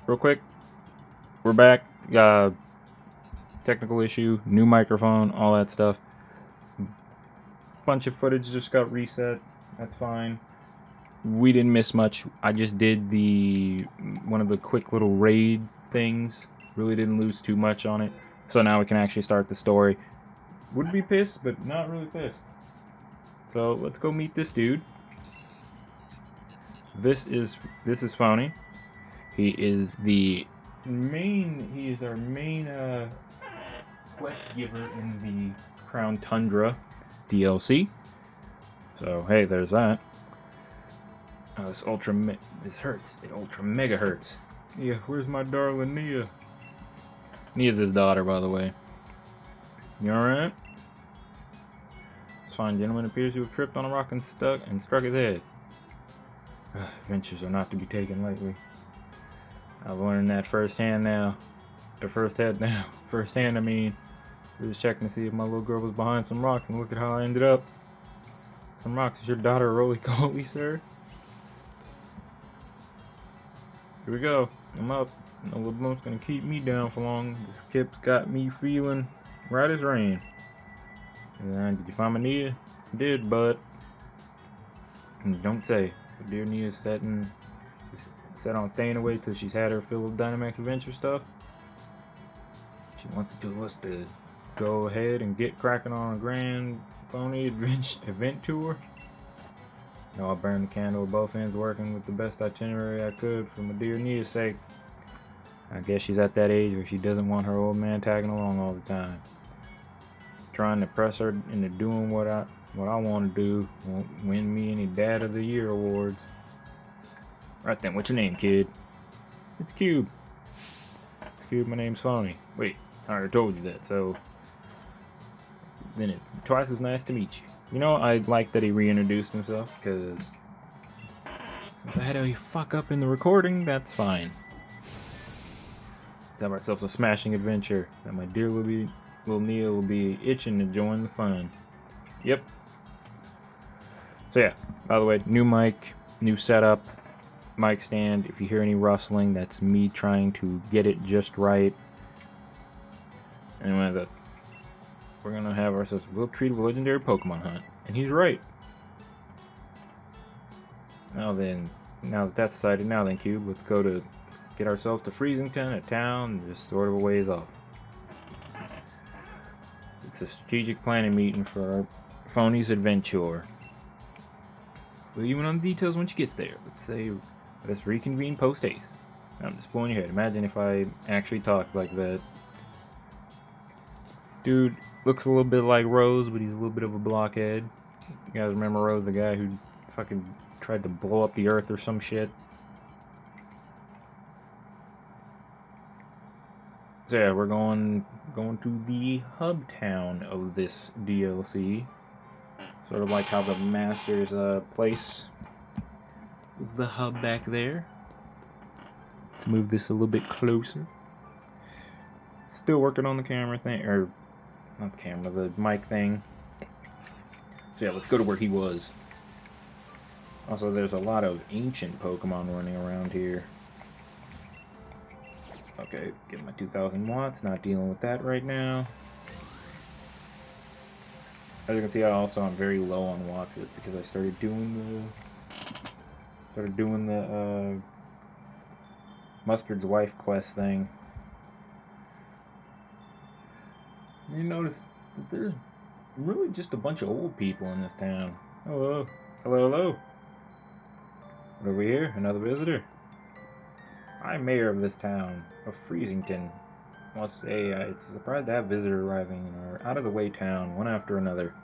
real quick, we're back. Technical issue, new microphone, all that stuff. Bunch of footage just got reset. That's fine. We didn't miss much. I just did one of the quick little raid things. Really didn't lose too much on it. So now we can actually start the story. Would be pissed, but not really pissed. So let's go meet this dude. This is Phony. He is our main quest giver in the Crown Tundra DLC. So hey, there's that. This hurts. It ultra mega hurts. Yeah, where's my darling Nia? Nia's his daughter, by the way. You alright? This fine gentleman appears to have tripped on a rock and struck his head. Adventures are not to be taken lightly. I've learned that firsthand now. Firsthand, I mean. We was checking to see if my little girl was behind some rocks, and look at how I ended up. Some rocks. Is your daughter roly-poly, sir? Here we go. I'm up. No little bump's gonna keep me down for long. This kip's got me feeling right as rain. And did you find my Nia? Did, but don't say. Dear Nia's set on staying away till she's had her fill of Dynamax Adventure stuff. She wants us to go ahead and get cracking on a grand Phony event tour. I burned the candle at both ends, working with the best itinerary I could for my dear Nia's sake. I guess she's at that age where she doesn't want her old man tagging along all the time. Trying to press her into doing what I want to do won't win me any Dad of the Year awards. Right then, what's your name, kid? It's Cube. Cube, my name's Phony. Wait, I already told you that, so then it's twice as nice to meet you. You know, I like that he reintroduced himself, because since I had a fuck up in the recording, that's fine. Let's have ourselves a smashing adventure that my dear little Nia will be itching to join the fun. Yep. So yeah, by the way, new mic, new setup, mic stand. If you hear any rustling, that's me trying to get it just right. Anyway, we're gonna have ourselves a little treat of a legendary Pokemon hunt. And he's right. Now that that's decided, now then, Cube, let's go to get ourselves to Freezington, a town just sort of a ways off. It's a strategic planning meeting for our Phony's adventure. We'll even on the details when she gets there. Let's reconvene post-haste. I'm just pulling your head. Imagine if I actually talked like that. Dude looks a little bit like Rose, but he's a little bit of a blockhead. You guys remember Rose, the guy who fucking tried to blow up the earth or some shit? So yeah, we're going to the hub town of this DLC. Sort of like how the Master's place was the hub back there. Let's move this a little bit closer. Still working on the camera thing, or not the camera, the mic thing. So yeah, let's go to where he was. Also, there's a lot of ancient Pokemon running around here. Okay, get my 2,000 watts, not dealing with that right now. As you can see, I'm very low on watts. It's because I started doing the Mustard's wife quest thing. You notice that there's really just a bunch of old people in this town. Hello. Hello, hello. What over here? Another visitor? I'm mayor of this town, of Freezington. I must say, it's a surprise to have visitors arriving in our out-of-the-way town, one after another.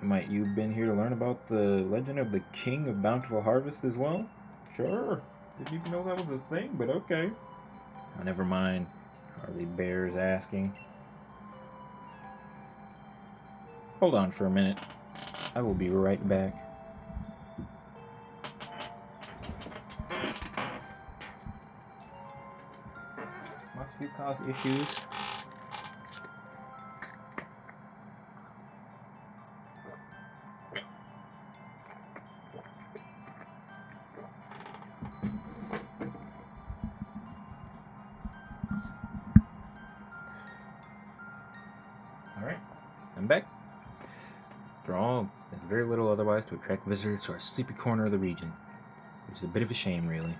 Might you have been here to learn about the legend of the King of Bountiful Harvest as well? Sure. Didn't even know that was a thing, but okay. Oh, never mind. Hardly bears asking. Hold on for a minute. I will be right back. Must be cause issues. very little otherwise to attract visitors to our sleepy corner of the region. Which is a bit of a shame, really.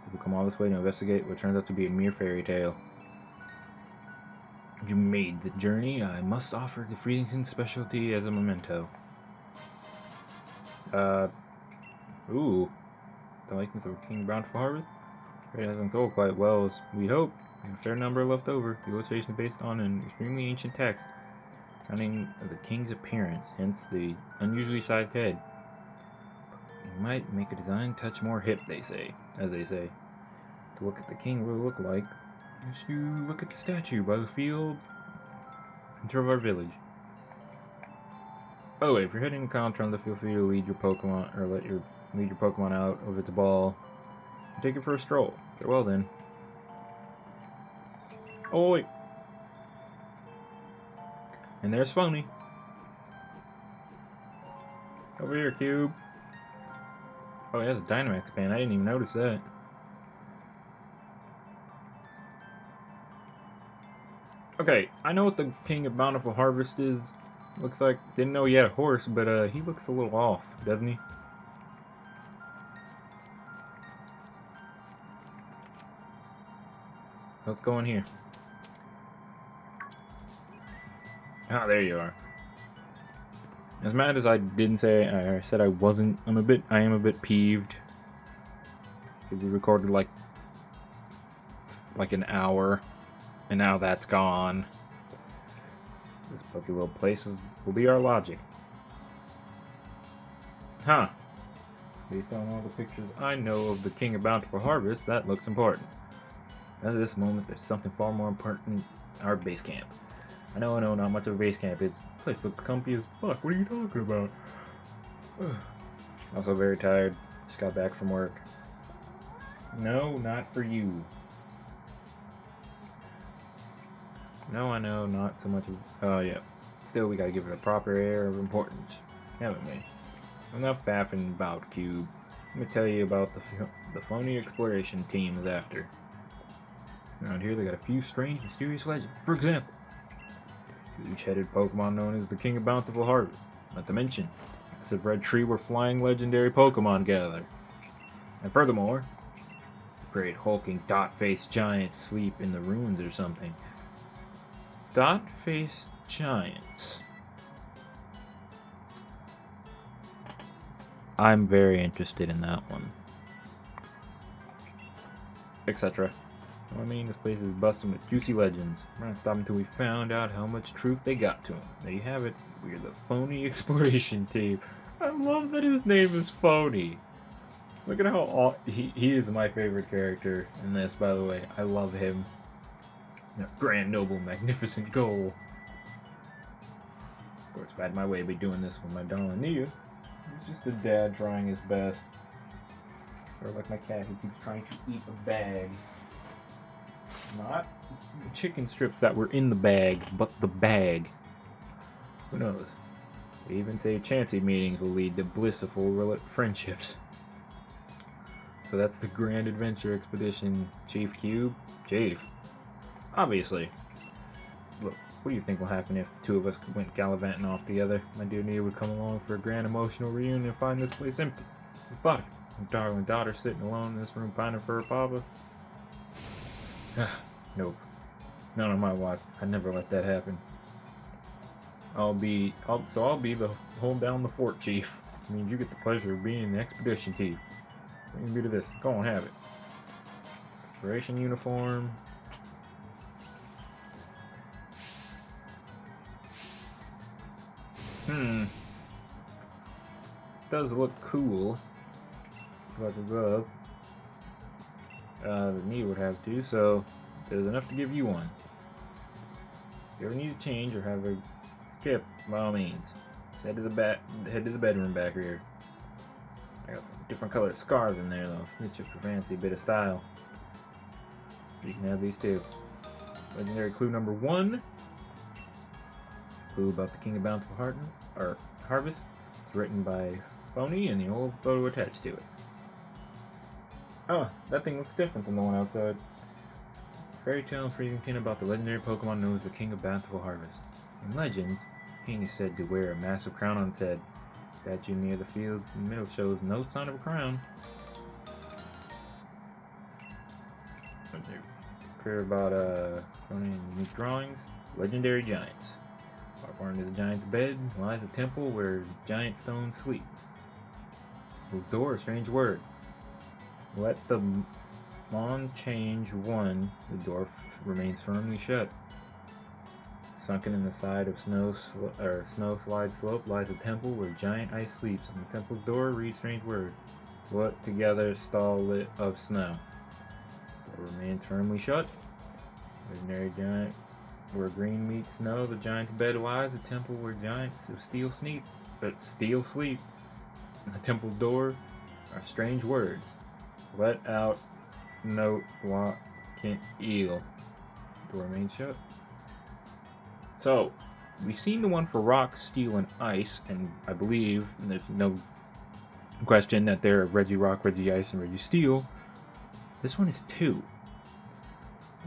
People come all this way to investigate what turns out to be a mere fairy tale. You made the journey. I must offer the Freedington specialty as a memento. Ooh. The likeness of King Bountiful Harvest? It hasn't sold quite well as we hope. There's a fair number left over. The illustration is based on an extremely ancient text, accounting of the king's appearance, hence the unusually sized head. You might make a design touch more hip, as they say. To look at the king will look like, as you look at the statue by the field of our village. By the way, if you're heading to Contran, feel free to lead your Pokemon, or lead your Pokemon out of its ball and take it for a stroll. Farewell then. Oh wait. And there's Phony. Over here, Cube. Oh, he has a Dynamax band. I didn't even notice that. Okay, I know what the King of Bountiful Harvest is. Looks like, didn't know he had a horse, but he looks a little off, doesn't he? Let's go in here. Ah, there you are. As mad as I didn't say, I said I wasn't. I am a bit peeved. We recorded like an hour, and now that's gone. This Pokey little place will be our logic. Huh. Based on all the pictures I know of the King of Bountiful Harvest, that looks important. At this moment, there's something far more important: our base camp. I know, not much of a base camp. This place looks comfy as fuck. What are you talking about? Also very tired. Just got back from work. No, not for you. No, I know, not so much of... Oh, yeah. Still, we gotta give it a proper air of importance, haven't we? Enough faffing about, Cube. Let me tell you about the phony exploration team is after. Around here, they got a few strange, mysterious legends. For example, huge-headed Pokemon known as the King of Bountiful Harvest. Not to mention, massive red tree where flying legendary Pokemon gather. And furthermore, great hulking dot-faced giants sleep in the ruins or something. Dot-faced giants. I'm very interested in that one. Etc. I mean, this place is busting with juicy legends. We're not stopping until we found out how much truth they got to them. There you have it. We're the Phony Exploration Team. I love that his name is Phony. Look at how he is my favorite character in this, by the way. I love him. Grand, noble, magnificent goal. Of course, if I had my way, I'd be doing this with my darling Nia. He's just a dad trying his best. Or like my cat who keeps trying to eat a bag. Not the chicken strips that were in the bag, but the bag. Who knows? They even say Chansey meetings will lead to blissful friendships. So that's the Grand Adventure Expedition, Chief Cube. Chief. Obviously. Look, what do you think will happen if the two of us went gallivanting off together? My dear Nia would come along for a grand emotional reunion and find this place empty. The thought of my darling daughter sitting alone in this room pining for her papa. Nope. Not on my watch. I'd never let that happen. I'll be the hold down the fort chief. I mean, you get the pleasure of being the expedition chief. What can you do to this? Go on, have it. Exploration uniform. Does look cool. Like a glove. The knee would have to, so there's enough to give you one. If you ever need a change or have a kip, by all means, head to the bedroom back here. I got some different colored scarves in there that'll snitch up your fancy bit of style. You can have these too. Legendary clue number 1. Clue about the King of Bountiful Harvest. It's written by Phony and the old photo attached to it. Oh, that thing looks different than the one outside. Fairy tale in Freedington about the legendary Pokemon known as the King of Bountiful Harvest. In legends, the king is said to wear a massive crown on his head. Statue near the fields in the middle shows no sign of a crown. Clear about unique drawings. Legendary giants. Far into the giant's bed lies a temple where giant stones sleep. Whose door, a strange word. Let the bond change one, the door remains firmly shut. Sunken in the side of snow slide slope lies a temple where giant ice sleeps. On the temple's door reads strange word. What together stall lit of snow. Door remains firmly shut. Legendary giant where green meets snow, the giant's bed lies. A temple where giants of steel sleep. On the temple's door are strange words. Let out, note, walk, can't eel. Door remains shut. So, we've seen the one for rock, steel, and ice, and I believe there's no question that they're Reggie Rock, Reggie Ice, and Reggie Steel. This one is 2.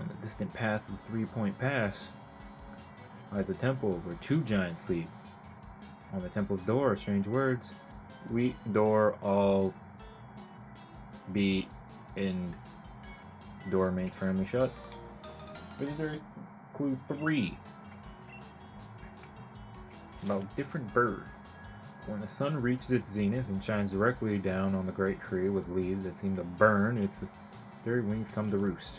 On the distant path of the 3-point pass lies a temple where 2 giants sleep. On the temple's door are strange words. We door all be in. Door remains firmly shut. Visitor clue 3. About different birds. When the sun reaches its zenith and shines directly down on the great tree with leaves that seem to burn, its very wings come to roost.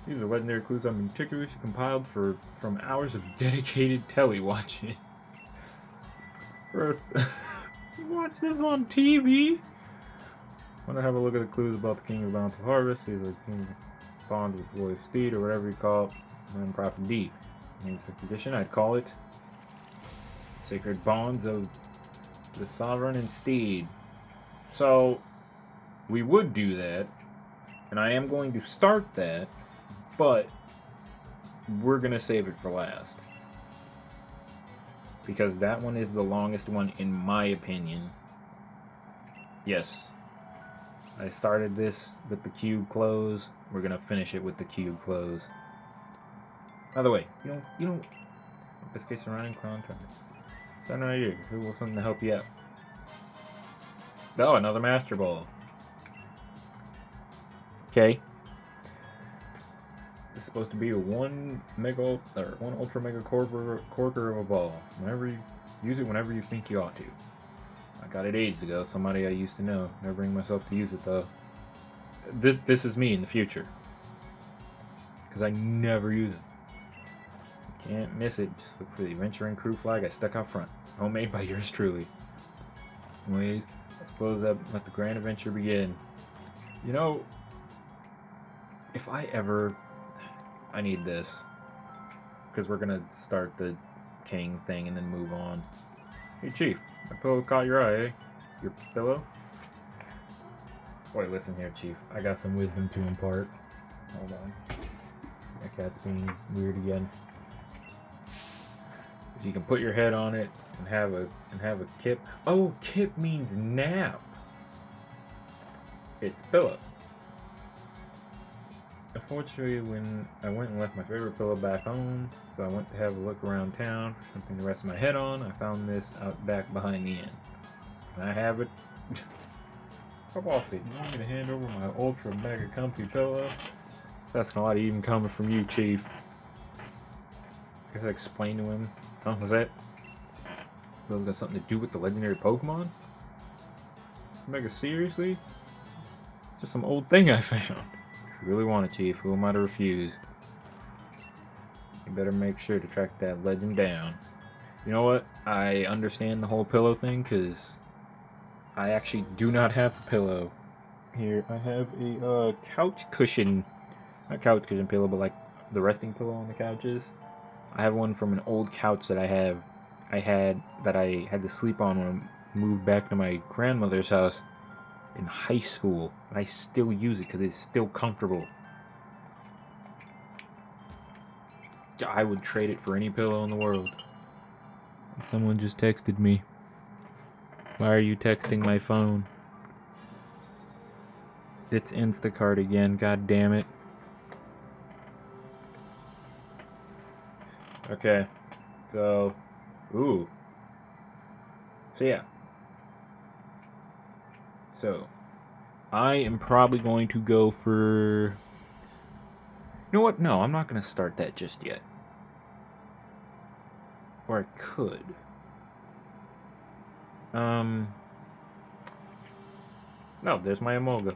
These are legendary clues I'm meticulously compiled from hours of dedicated telewatching. First, watch this on TV. Want to have a look at the clues about the King of Bountiful Harvest. These are King bonds with Royal Steed, or whatever you call it, and Prophet Deep. In the tradition, I'd call it Sacred Bonds of the Sovereign and Steed. So, we would do that, and I am going to start that, but we're going to save it for last. Because that one is the longest one in my opinion. Yes. I started this with the cube close. We're going to finish it with the cube close. By the way, you don't best case scenario contract. Stand right here. Who will something to help you out? Oh, another Master Ball. Okay. This is supposed to be a one ultra mega quarter of a ball. Use it whenever you think you ought to. I got it ages ago. Somebody I used to know. Never bring myself to use it though. This is me in the future. Because I never use it. Can't miss it. Just look for the Adventuring Crew flag I stuck out front. Homemade by yours truly. Anyways, let's close up and let the grand adventure begin. You know, if I need this. Because we're going to start the king thing and then move on. Hey Chief, my pillow caught your eye, eh? Your pillow? Wait, listen here, Chief. I got some wisdom to impart. Hold on. My cat's being weird again. If you can put your head on it and have a kip. Oh, kip means nap. It's pillow. Unfortunately, when I went and left my favorite pillow back home, so I went to have a look around town for something to rest my head on, I found this out back behind the inn. And I have it. Come off it. You want me to hand over my ultra mega comfy pillow? That's not even coming from you, Chief. I guess I explained to him. Oh, was that? Those got something to do with the legendary Pokemon? Mega seriously? Just some old thing I found. If you really want it, Chief, who am I to refuse? You better make sure to track that legend down. You know what? I understand the whole pillow thing, because I actually do not have a pillow. Here, I have a couch cushion. Not couch cushion pillow, but like the resting pillow on the couches. I have one from an old couch that I had to sleep on when I moved back to my grandmother's house in high school. I still use it because it's still comfortable. I would trade it for any pillow in the world. Someone just texted me. Why are you texting my phone? It's Instacart again, god damn it. Okay, so So yeah. So, I am probably going to go for... You know what? No, I'm not going to start that just yet. Or I could. No, there's my Emolga.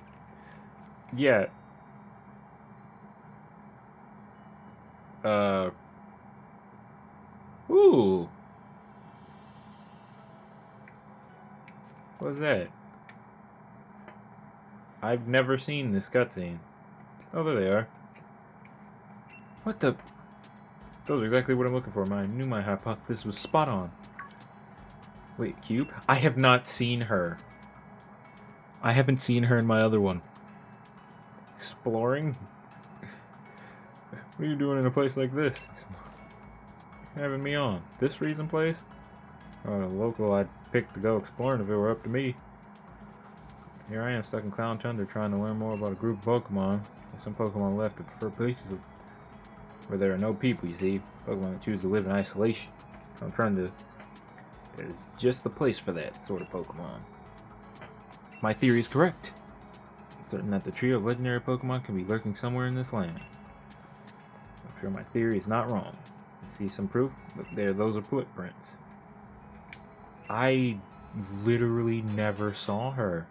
Yeah. Ooh. What's that? I've never seen this cutscene. Oh, there they are. What the... Those are exactly what I'm looking for. I knew my hypothesis was spot on. Wait, Cube? I have not seen her. I haven't seen her in my other one. Exploring? What are you doing in a place like this? Having me on. This freezing place? Oh, a local I'd pick to go exploring if it were up to me. Here I am stuck in Clown Tundra trying to learn more about a group of Pokemon. There's some Pokemon left that prefer places where there are no people, you see. Pokemon that choose to live in isolation. I'm trying to... There's just the place for that sort of Pokemon. My theory is correct. I'm certain that the trio of legendary Pokemon can be lurking somewhere in this land. I'm sure my theory is not wrong. You see some proof? Look there, those are footprints. I literally never saw her.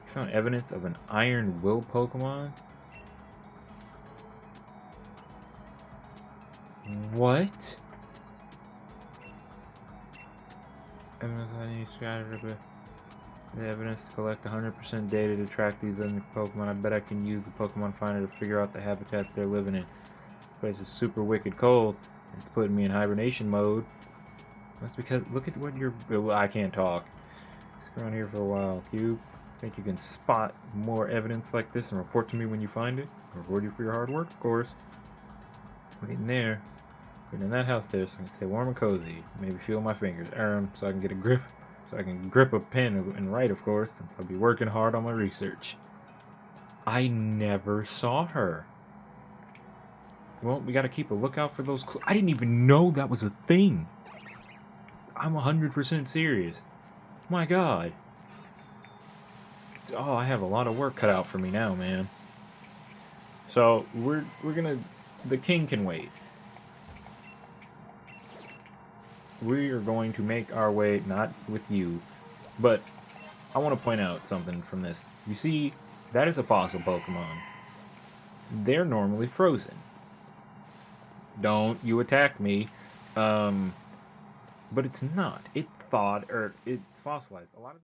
You found evidence of an Iron Will Pokemon? What? Evidence I need to scattered the evidence to collect 100% data to track these other Pokemon. I bet I can use the Pokemon Finder to figure out the habitats they're living in. This place is super wicked cold. It's putting me in hibernation mode. That's because, look at what you're... Well, I can't talk. Stick around here for a while, Cube. Think you can spot more evidence like this and report to me when you find it? Reward you for your hard work, of course. Waiting there. Waiting in that house there so I can stay warm and cozy. Maybe feel my fingers. So I can get a grip. So I can grip a pen and write, of course, since I'll be working hard on my research. I never saw her. Well, we gotta keep a lookout for those clues. I didn't even know that was a thing. I'm 100% serious. My God. Oh, I have a lot of work cut out for me now, man. So, we're gonna... The king can wait. We are going to make our way, not with you, but I want to point out something from this. You see, that is a fossil Pokemon. They're normally frozen. Don't you attack me. But it's not. It's fossilized. A lot of